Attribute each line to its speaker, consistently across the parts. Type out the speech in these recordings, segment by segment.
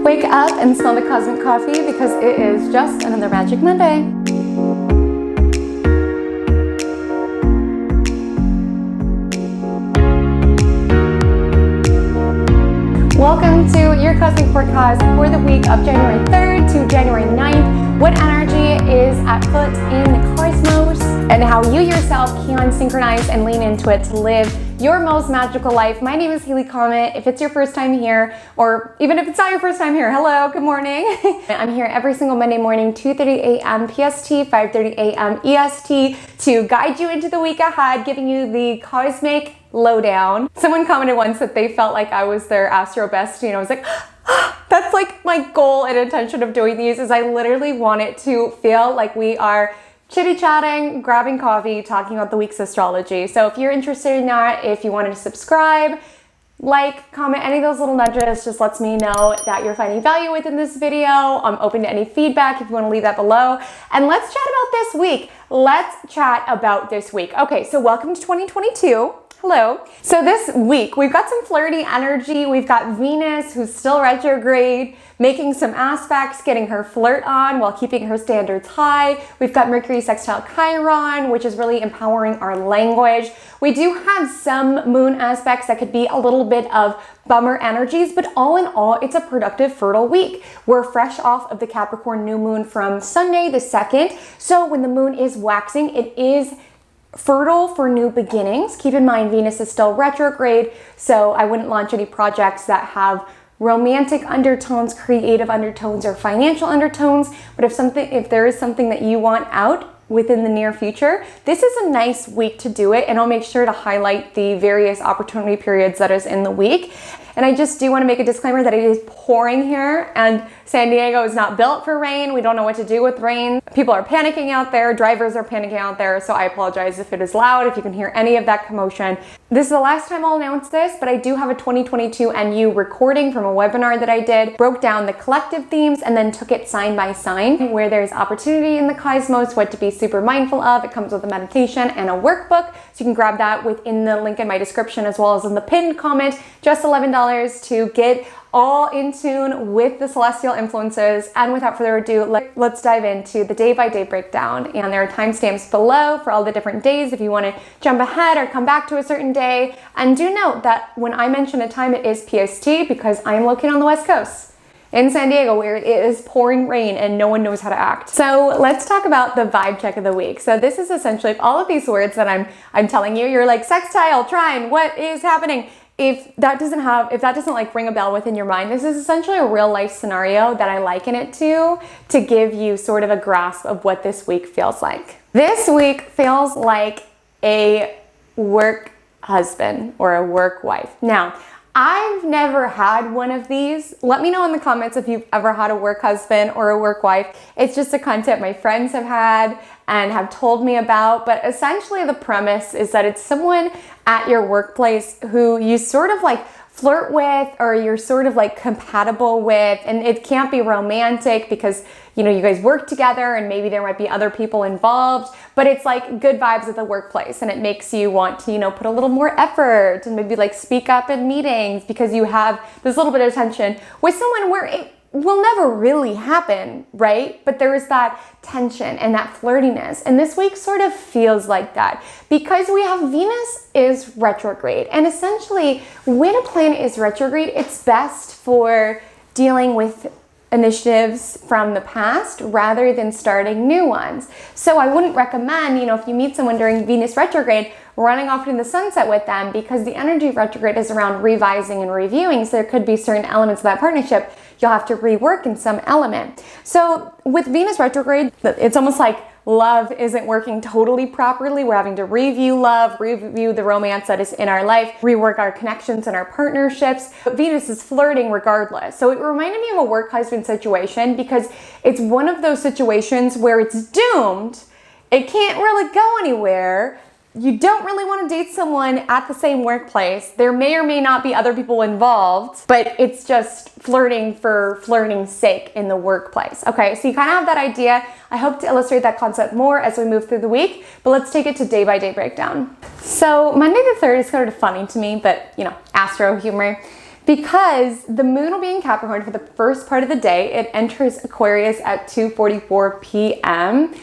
Speaker 1: Wake up and smell the cosmic coffee because it is just another Magic Monday. Welcome to your cosmic forecast for the week of January 3rd to January 9th. What energy is at foot in the cosmos and how you yourself can synchronize and lean into it to live your most magical life. My name is Comet. If it's your first time here, or even if it's not your first time here, hello, good morning. I'm here every single Monday morning, 2:30 a.m. PST, 5:30 a.m. EST, to guide you into the week ahead, giving you the cosmic lowdown. Someone commented once that they felt like I was their astro bestie, and I was like, that's like my goal and intention of doing these, is I literally want it to feel like we are chitty-chatting, grabbing coffee, talking about the week's astrology. So if you're interested in that, if you wanted to subscribe, like, comment, any of those little nudges just lets me know that you're finding value within this video. I'm open to any feedback if you want to leave that below. And let's chat about this week. Let's chat about this week. Okay, so welcome to 2022. Hello. So this week, we've got some flirty energy. We've got Venus, who's still retrograde, making some aspects, getting her flirt on while keeping her standards high. We've got Mercury sextile Chiron, which is really empowering our language. We do have some moon aspects that could be a little bit of bummer energies, but all in all, it's a productive, fertile week. We're fresh off of the Capricorn new moon from Sunday the 2nd. So when the moon is waxing, it is fertile for new beginnings. Keep in mind, Venus is still retrograde, so I wouldn't launch any projects that have romantic undertones, creative undertones, or financial undertones. But if there is something that you want out within the near future, this is a nice week to do it, and I'll make sure to highlight the various opportunity periods that is in the week. And I just do want to make a disclaimer that it is pouring here, and San Diego is not built for rain. We don't know what to do with rain. People are panicking out there. Drivers are panicking out there. So I apologize if it is loud, if you can hear any of that commotion. This is the last time I'll announce this, but I do have a 2022 NU recording from a webinar that I did, broke down the collective themes and then took it sign by sign, where there's opportunity in the cosmos, what to be super mindful of. It comes with a meditation and a workbook. So you can grab that within the link in my description, as well as in the pinned comment. Just $11 to get all in tune with the celestial influences. And without further ado, let's dive into the day-by-day breakdown. And there are timestamps below for all the different days if you want to jump ahead or come back to a certain day. And do note that when I mention a time, it is PST, because I am located on the West Coast in San Diego, where it is pouring rain and no one knows how to act. So let's talk about the vibe check of the week. So this is essentially, if all of these words that I'm telling you, you're like sextile, trine, what is happening? If that doesn't like ring a bell within your mind, this is essentially a real life scenario that I liken it to give you sort of a grasp of what this week feels like. This week feels like a work husband or a work wife. Now, I've never had one of these. Let me know in the comments if you've ever had a work husband or a work wife. It's just a concept my friends have had and have told me about. But essentially the premise is that it's someone at your workplace who you sort of like flirt with, or you're sort of like compatible with, and it can't be romantic because, you know, you guys work together and maybe there might be other people involved, but it's like good vibes at the workplace, and it makes you want to, you know, put a little more effort and maybe like speak up in meetings because you have this little bit of tension with someone where it will never really happen, right? But there is that tension and that flirtiness. And this week sort of feels like that because we have Venus is retrograde. And essentially, when a planet is retrograde, it's best for dealing with initiatives from the past rather than starting new ones. So I wouldn't recommend, you know, if you meet someone during Venus retrograde, running off into the sunset with them, because the energy of retrograde is around revising and reviewing. So there could be certain elements of that partnership you'll have to rework in some element. So with Venus retrograde, it's almost like love isn't working totally properly. We're having to review love, review the romance that is in our life, rework our connections and our partnerships. But Venus is flirting regardless. So it reminded me of a work husband situation, because it's one of those situations where it's doomed. It can't really go anywhere. You don't really want to date someone at the same workplace. There may or may not be other people involved, but it's just flirting for flirting's sake in the workplace. Okay, so you kind of have that idea. I hope to illustrate that concept more as we move through the week, but let's take it to day-by-day breakdown. So Monday the 3rd is kind of funny to me, but you know, astro humor. because the moon will be in Capricorn for the first part of the day. It enters Aquarius at 2:44 p.m.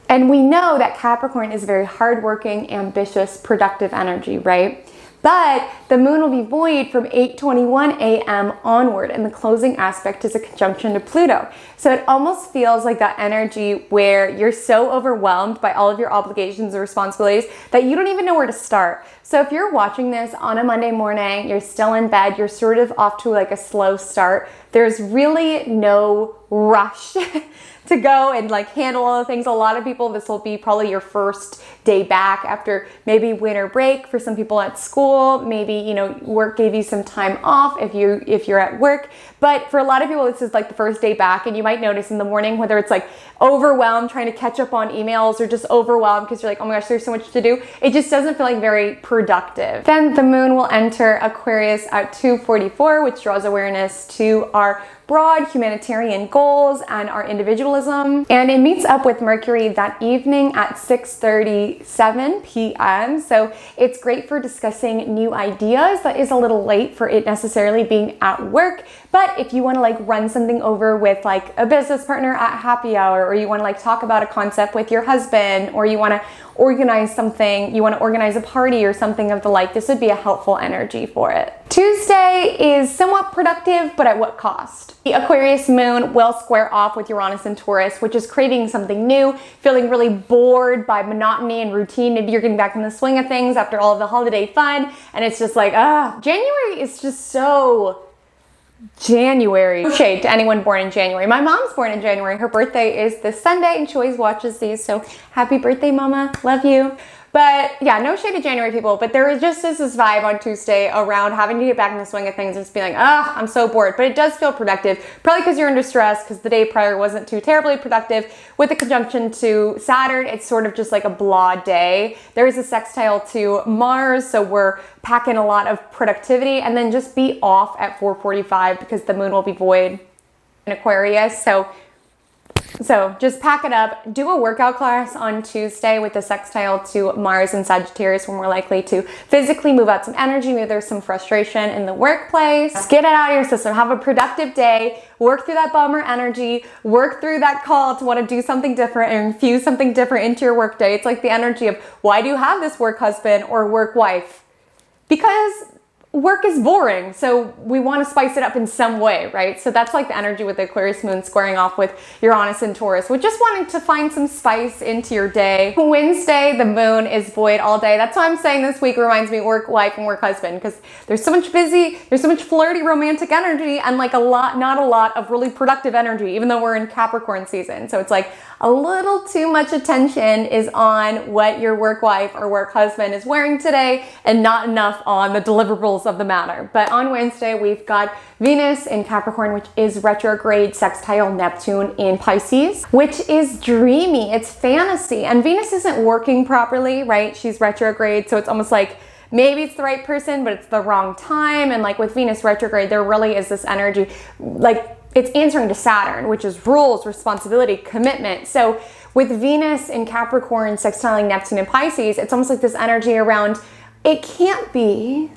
Speaker 1: And we know that Capricorn is very hardworking, ambitious, productive energy, right? But the moon will be void from 8:21 a.m. onward, and the closing aspect is a conjunction to Pluto. So it almost feels like that energy where you're so overwhelmed by all of your obligations or responsibilities that you don't even know where to start. So if you're watching this on a Monday morning, you're still in bed, you're sort of off to like a slow start, there's really no rush to go and like handle all the things. A lot of people, this will be probably your first day back after maybe winter break. For some people at school, maybe, you know, work gave you some time off if you're at work. But for a lot of people, this is like the first day back, and you might notice in the morning, whether it's like overwhelmed trying to catch up on emails or just overwhelmed because you're like, oh my gosh, there's so much to do. It just doesn't feel like very productive. Then the moon will enter Aquarius at 2:44, which draws awareness to our broad humanitarian goals and our individualism. And it meets up with Mercury that evening at 6:37 p.m. So it's great for discussing new ideas. That is a little late for it necessarily being at work. But if you want to like run something over with like a business partner at happy hour, or you want to like talk about a concept with your husband, or you want to organize something, you want to organize a party or something of the like, this would be a helpful energy for it. Tuesday is somewhat productive, but at what cost? The Aquarius moon will square off with Uranus and Taurus, which is craving something new, feeling really bored by monotony and routine. Maybe you're getting back in the swing of things after all of the holiday fun, and it's just like, January is just so January. No shade to anyone born in January. My mom's born in January. Her birthday is this Sunday, and she always watches these, so happy birthday, mama. Love you. But yeah, no shade to January people, but there is just this vibe on Tuesday around having to get back in the swing of things and just being like, I'm so bored. But it does feel productive, probably because you're under stress, because the day prior wasn't too terribly productive. With the conjunction to Saturn, it's sort of just like a blah day. There is a sextile to Mars, so we're packing a lot of productivity, and then just be off at 4:45 because the moon will be void in Aquarius. So just pack it up, do a workout class on Tuesday with the sextile to Mars and Sagittarius, when we're likely to physically move out some energy. Maybe there's some frustration in the workplace. Just get it out of your system. Have a productive day. Work through that bummer energy. Work through that call to want to do something different and infuse something different into your work day. It's like the energy of, why do you have this work husband or work wife? Because work is boring, so we want to spice it up in some way, right? So that's like the energy with the Aquarius moon squaring off with Uranus and Taurus. We're just wanting to find some spice into your day. Wednesday, the moon is void all day. That's why I'm saying this week reminds me work wife and work husband, because there's so much there's so much flirty romantic energy, and like not a lot of really productive energy, even though we're in Capricorn season. So it's like a little too much attention is on what your work wife or work husband is wearing today, and not enough on the deliverables of the matter. But on Wednesday, we've got Venus in Capricorn, which is retrograde sextile Neptune in Pisces, which is dreamy. It's fantasy, and Venus isn't working properly, right? She's retrograde, so it's almost like maybe it's the right person, but it's the wrong time. And like with Venus retrograde, there really is this energy, like it's answering to Saturn, which is rules, responsibility, commitment. So with Venus in Capricorn sextiling Neptune in Pisces, it's almost like this energy around, it can't be,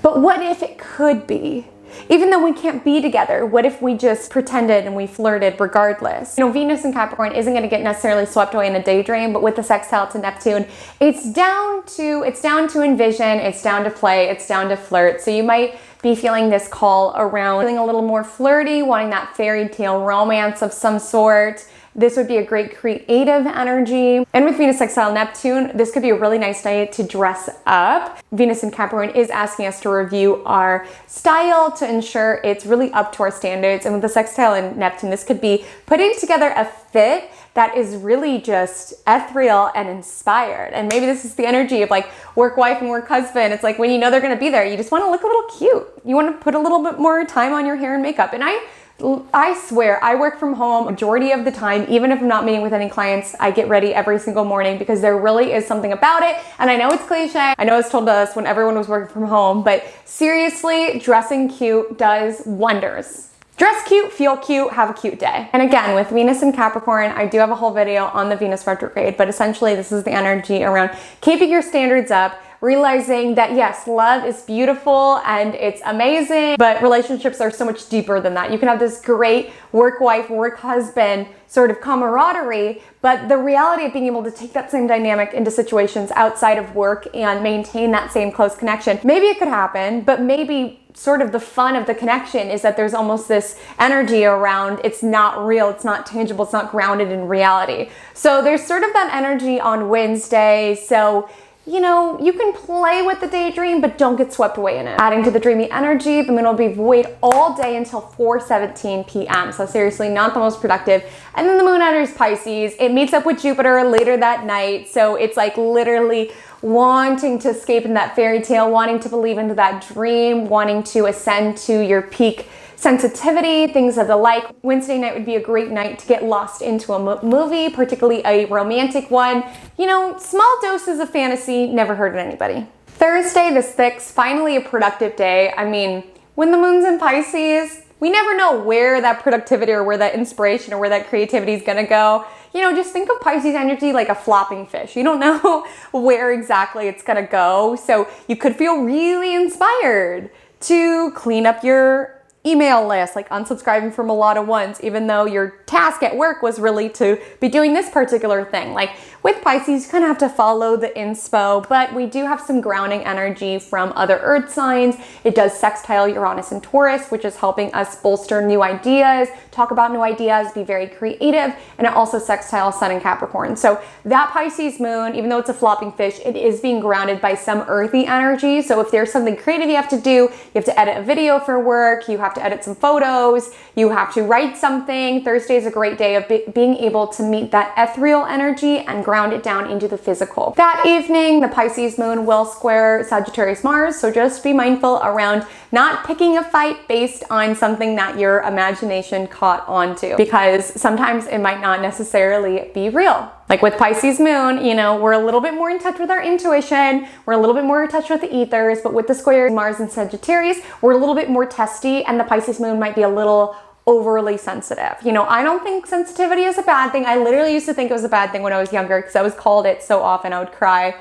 Speaker 1: but what if it could be? Even though we can't be together, what if we just pretended and we flirted regardless? You know, Venus in Capricorn isn't going to get necessarily swept away in a daydream, but with the sextile to Neptune, it's down to envision, it's down to play, it's down to flirt. So you might be feeling this call around feeling a little more flirty, wanting that fairy tale romance of some sort. This would be a great creative energy. And with Venus sextile Neptune, this could be a really nice night to dress up. Venus in Capricorn is asking us to review our style to ensure it's really up to our standards. And with the sextile and Neptune, this could be putting together a fit that is really just ethereal and inspired. And maybe this is the energy of like work wife and work husband. It's like when you know they're gonna be there, you just wanna look a little cute. You wanna put a little bit more time on your hair and makeup. And I swear, I work from home majority of the time. Even if I'm not meeting with any clients, I get ready every single morning because there really is something about it. And I know it's cliche. I know it's told to us when everyone was working from home, but seriously, dressing cute does wonders. Dress cute, feel cute, have a cute day. And again, with Venus in Capricorn, I do have a whole video on the Venus retrograde, but essentially this is the energy around keeping your standards up, realizing that yes, love is beautiful and it's amazing, but relationships are so much deeper than that. You can have this great work wife, work husband sort of camaraderie, but the reality of being able to take that same dynamic into situations outside of work and maintain that same close connection, maybe it could happen, but maybe sort of the fun of the connection is that there's almost this energy around it's not real, it's not tangible, it's not grounded in reality. So there's sort of that energy on Wednesday. So you know, you can play with the daydream, but don't get swept away in it. Adding to the dreamy energy, the moon will be void all day until 4:17 p.m. So seriously, not the most productive. And then the moon enters Pisces. It meets up with Jupiter later that night. So it's like literally wanting to escape in that fairy tale, wanting to believe into that dream, wanting to ascend to your peak sensitivity, things of the like. Wednesday night would be a great night to get lost into a movie, particularly a romantic one. You know, small doses of fantasy never hurt anybody. Thursday the 6th, finally a productive day. I mean, when the moon's in Pisces, we never know where that productivity or where that inspiration or where that creativity is gonna go. You know, just think of Pisces energy like a flopping fish. You don't know where exactly it's gonna go. So you could feel really inspired to clean up your email list, like unsubscribing from a lot of ones, even though your task at work was really to be doing this particular thing. Like with Pisces, you kind of have to follow the inspo, but we do have some grounding energy from other earth signs. It does sextile Uranus and Taurus, which is helping us bolster new ideas, talk about new ideas, be very creative, and it also sextile Sun and Capricorn. So that Pisces moon, even though it's a flopping fish, it is being grounded by some earthy energy. So if there's something creative you have to do, you have to edit a video for work, you have to edit some photos, you have to write something. Thursday is a great day of being able to meet that ethereal energy and ground it down into the physical. That evening, the Pisces moon will square Sagittarius Mars, so just be mindful around not picking a fight based on something that your imagination caught onto, because sometimes it might not necessarily be real. Like with Pisces moon, you know, we're a little bit more in touch with our intuition, we're a little bit more in touch with the ethers, but with the square Mars and Sagittarius, we're a little bit more testy, and the Pisces moon might be a little overly sensitive. You know, I don't think sensitivity is a bad thing. I literally used to think it was a bad thing when I was younger because I was called it so often. I would cry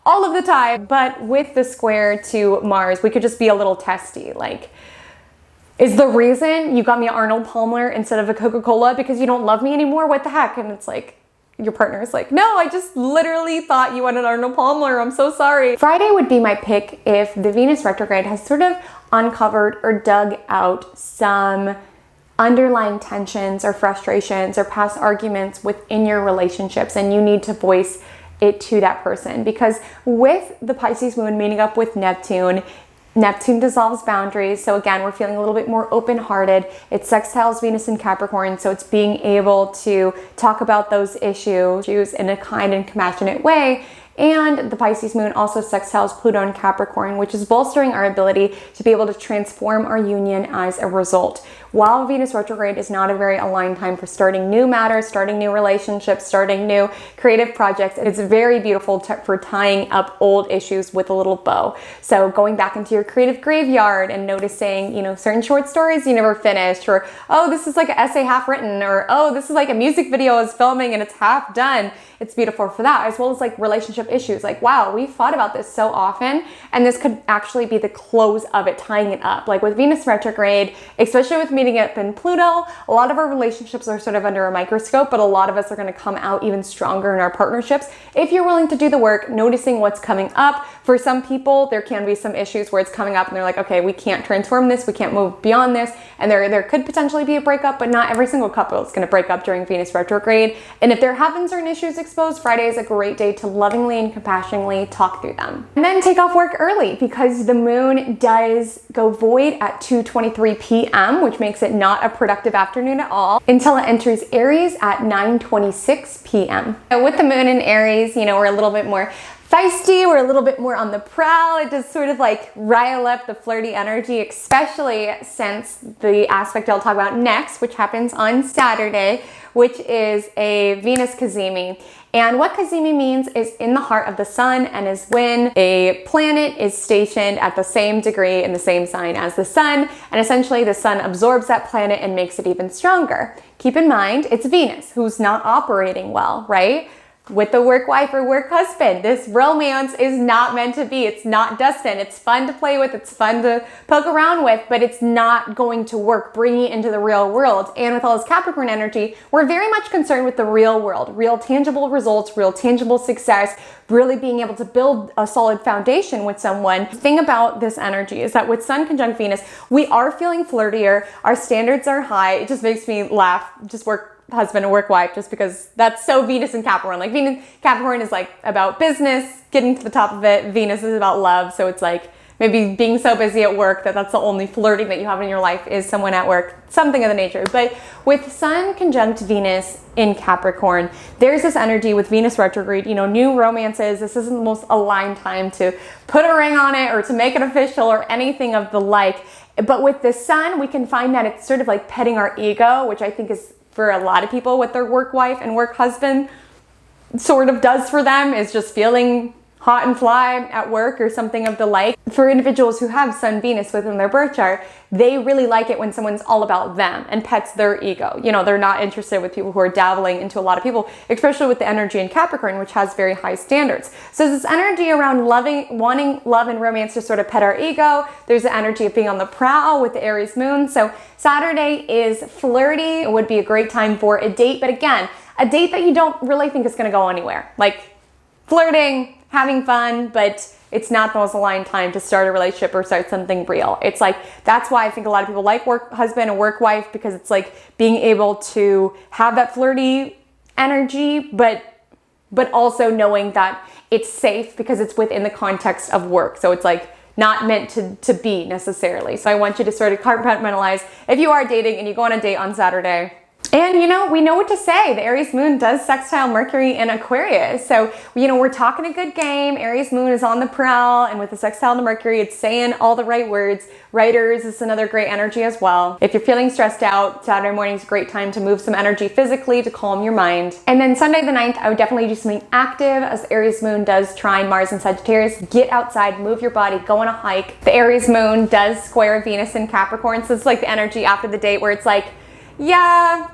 Speaker 1: all of the time. But with the square to Mars, we could just be a little testy. Like, is the reason you got me an Arnold Palmer instead of a Coca-Cola because you don't love me anymore? What the heck? And it's like, your partner is like, no, I just literally thought you wanted Arnold Palmer. I'm so sorry. Friday would be my pick if the Venus retrograde has sort of uncovered or dug out some underlying tensions or frustrations or past arguments within your relationships, and you need to voice it to that person. Because with the Pisces moon meeting up with Neptune, Neptune dissolves boundaries. So again, we're feeling a little bit more open-hearted. It sextiles Venus and Capricorn. So it's being able to talk about those issues in a kind and compassionate way. And the Pisces moon also sextiles Pluto and Capricorn, which is bolstering our ability to be able to transform our union as a result. While Venus retrograde is not a very aligned time for starting new matters, starting new relationships, starting new creative projects, it's very beautiful for tying up old issues with a little bow. So going back into your creative graveyard and noticing, you know, certain short stories you never finished, or, oh, this is like an essay half written, or, oh, this is like a music video I was filming and it's half done. It's beautiful for that, as well as like relationship issues. Like, wow, we fought about this so often, and this could actually be the close of it, tying it up. Like with Venus retrograde, especially with meeting up in Pluto, a lot of our relationships are sort of under a microscope, but a lot of us are going to come out even stronger in our partnerships if you're willing to do the work, noticing what's coming up. For some people, there can be some issues where it's coming up and they're like, okay, we can't transform this, we can't move beyond this, and there could potentially be a breakup, but not every single couple is going to break up during Venus retrograde. And if there have been certain issues exposed, Friday is a great day to lovingly and compassionately talk through them. And then take off work early, because the moon does go void at 2:23 p.m., which makes it not a productive afternoon at all, until it enters Aries at 9:26 p.m. So with the moon in Aries, you know, we're a little bit more feisty, we're a little bit more on the prowl. It does sort of like rile up the flirty energy, especially since the aspect I'll talk about next, which happens on Saturday, which is a Venus cazimi. And what cazimi means is in the heart of the sun, and is when a planet is stationed at the same degree in the same sign as the sun, and essentially the sun absorbs that planet and makes it even stronger. Keep in mind, it's Venus who's not operating well, right? with the work wife or work husband. This romance is not meant to be. It's not destined. It's fun to play with. It's fun to poke around with, but it's not going to work, bringing it into the real world. And with all this Capricorn energy, we're very much concerned with the real world, real tangible results, real tangible success, really being able to build a solid foundation with someone. The thing about this energy is that with Sun conjunct Venus, we are feeling flirtier. Our standards are high. It just makes me laugh. Just work husband and work wife, just because that's so Venus and Capricorn. Like Venus, Capricorn is like about business, getting to the top of it. Venus is about love. So it's like maybe being so busy at work that that's the only flirting that you have in your life is someone at work, something of the nature. But with Sun conjunct Venus in Capricorn, there's this energy with Venus retrograde, you know, new romances. This isn't the most aligned time to put a ring on it or to make it official or anything of the like. But with the Sun, we can find that it's sort of like petting our ego, which I think is for a lot of people with their work wife and work husband sort of does for them, is just feeling hot and fly at work or something of the like. For individuals who have Sun Venus within their birth chart, they really like it when someone's all about them and pets their ego. You know, they're not interested with people who are dabbling into a lot of people, especially with the energy in Capricorn, which has very high standards. So this energy around wanting love and romance to sort of pet our ego. There's the energy of being on the prowl with the Aries moon. So Saturday is flirty. It would be a great time for a date, but again, a date that you don't really think is going to go anywhere. Like flirting, having fun, but it's not the most aligned time to start a relationship or start something real. It's like, that's why I think a lot of people like work husband and work wife, because it's like being able to have that flirty energy, but also knowing that it's safe because it's within the context of work. So it's like not meant to be necessarily. So I want you to sort of compartmentalize if you are dating and you go on a date on Saturday. And, you know, we know what to say. The Aries moon does sextile Mercury in Aquarius. So, you know, we're talking a good game. Aries moon is on the prowl. And with the sextile to Mercury, it's saying all the right words. Writers is another great energy as well. If you're feeling stressed out, Saturday morning is a great time to move some energy physically to calm your mind. And then Sunday the 9th, I would definitely do something active, as the Aries moon does trine Mars and Sagittarius. Get outside, move your body, go on a hike. The Aries moon does square Venus in Capricorn. So it's like the energy after the date where it's like, yeah,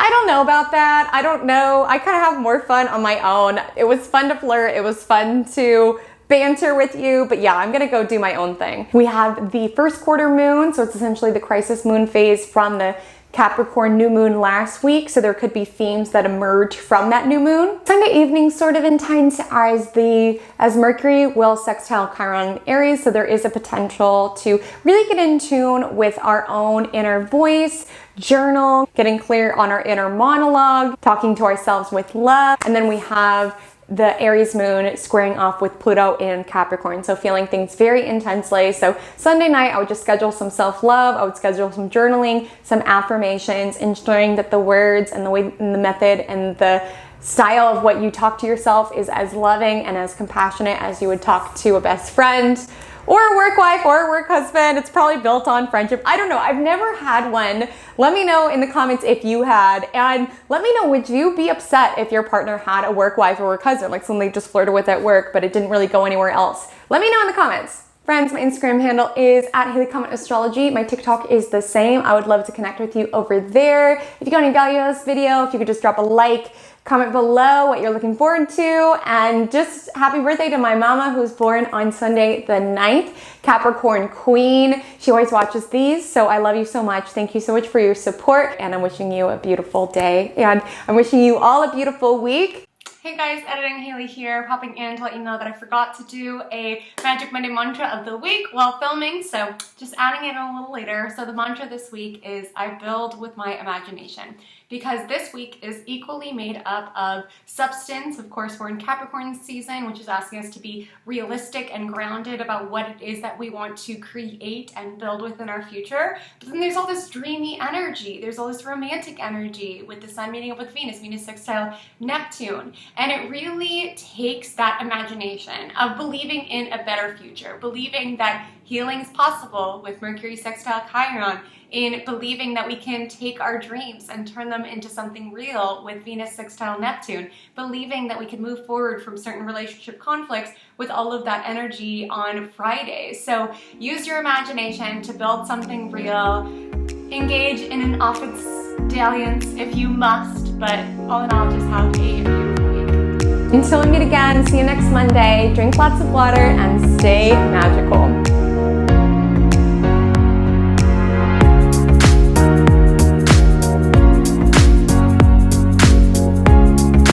Speaker 1: I don't know about that. I don't know. I kind of have more fun on my own. It was fun to flirt. It was fun to banter with you, but yeah, I'm gonna go do my own thing. We have the first quarter moon, so it's essentially the crisis moon phase from the Capricorn new moon last week, so there could be themes that emerge from that new moon. Sunday evening sort of intense as Mercury will sextile Chiron Aries, so there is a potential to really get in tune with our own inner voice, journal, getting clear on our inner monologue, talking to ourselves with love. And then we have the Aries moon squaring off with Pluto in Capricorn, so feeling things very intensely. So Sunday night, I would just schedule some self-love. I would schedule some journaling, some affirmations, ensuring that the words and the way and the method and the style of what you talk to yourself is as loving and as compassionate as you would talk to a best friend or a work wife or a work husband. It's probably built on friendship. I don't know. I've never had one. Let me know in the comments if you had, and let me know, would you be upset if your partner had a work wife or work husband, like someone they just flirted with at work, but it didn't really go anywhere else? Let me know in the comments. Friends, my Instagram handle is @HaleyCometAstrology. My TikTok is the same. I would love to connect with you over there. If you got any value out of this video, if you could just drop a like, comment below what you're looking forward to, and just happy birthday to my mama, who's born on Sunday the 9th, Capricorn Queen. She always watches these, so I love you so much. Thank you so much for your support, and I'm wishing you a beautiful day, and I'm wishing you all a beautiful week. Hey guys, Editing Haley here, popping in to let you know that I forgot to do a Magic Monday mantra of the week while filming, so just adding it a little later. So the mantra this week is, I build with my imagination. Because this week is equally made up of substance. Of course, we're in Capricorn season, which is asking us to be realistic and grounded about what it is that we want to create and build within our future. But then there's all this dreamy energy. There's all this romantic energy with the sun meeting up with Venus, Venus sextile Neptune. And it really takes that imagination of believing in a better future, believing that healing is possible with Mercury sextile Chiron, in believing that we can take our dreams and turn them into something real with Venus sextile Neptune, believing that we can move forward from certain relationship conflicts with all of that energy on Fridays. So use your imagination to build something real. Engage in an office dalliance if you must, but all in all, just have a beautiful week. Until we meet again, see you next Monday. Drink lots of water and stay magical.